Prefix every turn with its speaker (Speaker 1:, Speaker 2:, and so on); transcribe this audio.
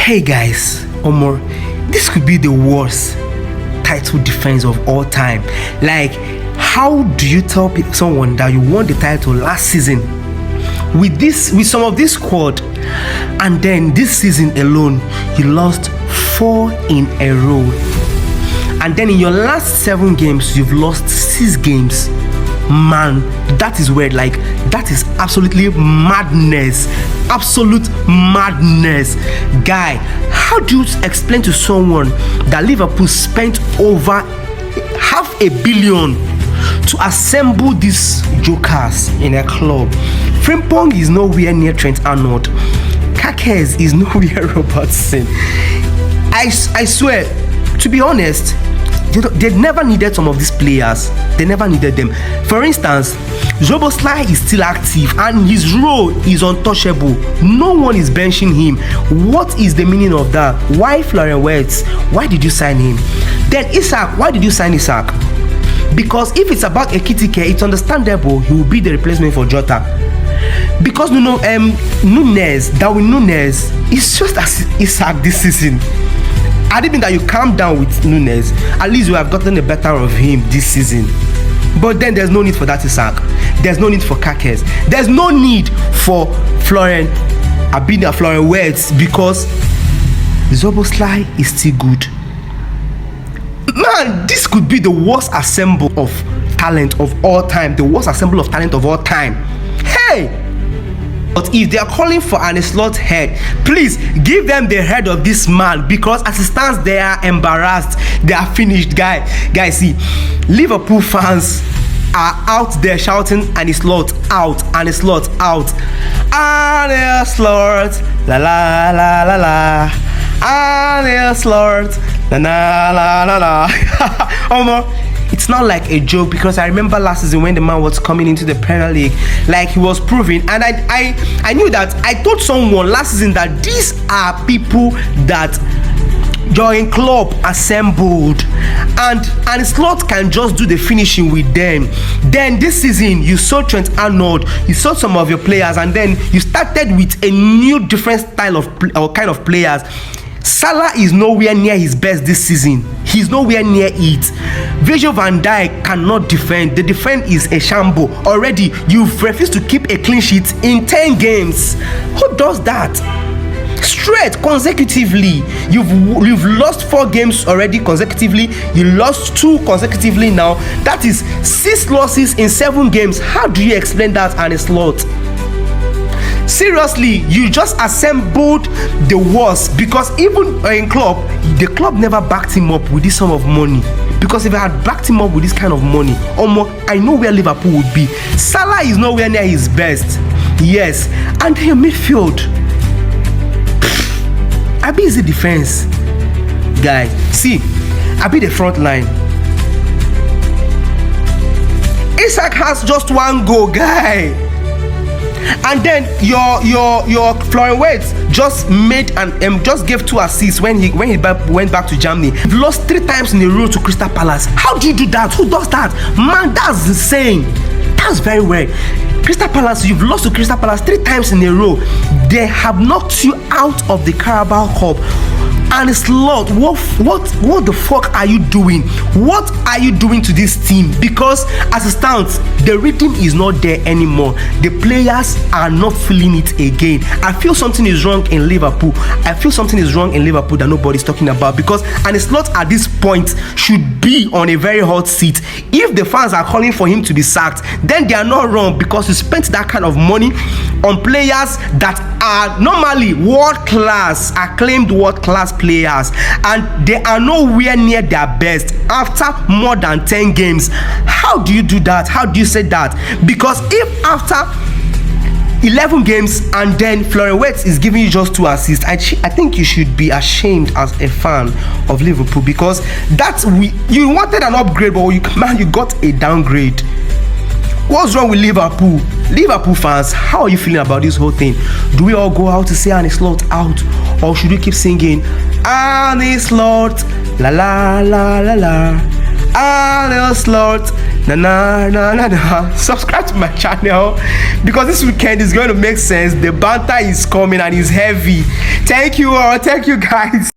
Speaker 1: Hey guys, Omar, this could be the worst title defense of all time. Like, how do you tell someone that you won the title last season with some of this squad, and then this season alone you lost 4 in a row, and then in your last 7 games you've lost 6 games? Man, that is weird. Like, that is absolutely madness. Absolute madness. Guy, how do you explain to someone that Liverpool spent over $500 million to assemble these jokers in a club? Frimpong is nowhere near Trent Arnold. Kakes is nowhere Robertson. I swear, to be honest, they never needed some of these players. They never needed them. For instance, Szoboszlai is still active and his role is untouchable. No one is benching him. What is the meaning of that? Why Florian Wirtz? Why did you sign him? Then Isak, why did you sign Isak? Because if it's about Ekitike, it's understandable he will be the replacement for Jota. Because Darwin Núñez is just as Isak this season. I didn't mean that you calm down with Núñez. At least you have gotten the better of him this season. But then there's no need for that Isak. There's no need for Kakes. There's no need for Florian Wirtz, because Szoboszlai is still good. Man, this could be the worst assemble of talent of all time. The worst assemble of talent of all time. Hey! But if they are calling for Arne Slot head, please give them the head of this man, because as it stands, they are embarrassed. They are finished, guys. See, Liverpool fans are out there shouting Arne Slot out, Arne Slot out, Arne Slot, la la la la la, Arne Slot, la la la la la. It's not like a joke, because I remember last season when the man was coming into the Premier League, like he was proving, and I knew that. I told someone last season that these are people that Jurgen Klopp assembled, and Slot can just do the finishing with them. Then this season you saw Trent Arnold, you saw some of your players, and then you started with a new different style of kind of players. Salah is nowhere near his best this season. He's nowhere near it. Virgil van Dijk cannot defend. The defense is a shambles. Already, you've refused to keep a clean sheet in 10 games. Who does that? Straight, consecutively. You've lost 4 games already consecutively. You lost 2 consecutively now. That is 6 losses in 7 games. How do you explain that, Arne Slot? Seriously, you just assembled the worst, because even in the club never backed him up with this sum of money. Because if I had backed him up with this kind of money, I know where Liverpool would be. Salah is nowhere near his best. Yes, and your midfield, I be the defense, guys. See, I be the front line. Isak has just 1 goal, guy. And then your Florian Wirtz just made and just gave 2 assists when he went back to Germany. You've lost 3 times in a row to Crystal Palace. How do you do that? Who does that? Man, that's insane. That's very weird. Crystal Palace, you've lost to Crystal Palace 3 times in a row. They have knocked you out of the Carabao Cup. Arne Slot, what the fuck are you doing? What are you doing to this team? Because as it stands, the rhythm is not there anymore. The players are not feeling it again. I feel something is wrong in Liverpool. That nobody's talking about, because Arne Slot at this point should be on a very hot seat. If the fans are calling for him to be sacked, then they are not wrong, because you spent that kind of money on players that are normally world-class, acclaimed world-class players, and they are nowhere near their best after more than 10 games. How do you do that? How do you say that? Because if after 11 games and then Florian Wirtz is giving you just 2 assists, I think you should be ashamed as a fan of Liverpool, because you wanted an upgrade, but you got a downgrade. What's wrong with Liverpool? Liverpool fans, how are you feeling about this whole thing? Do we all go out to say Arne Slot out, or should we keep singing Arne Slot, la la la la la, Arne Slot, Subscribe to my channel because this weekend is going to make sense. The banter is coming and is heavy. Thank you all. Thank you guys.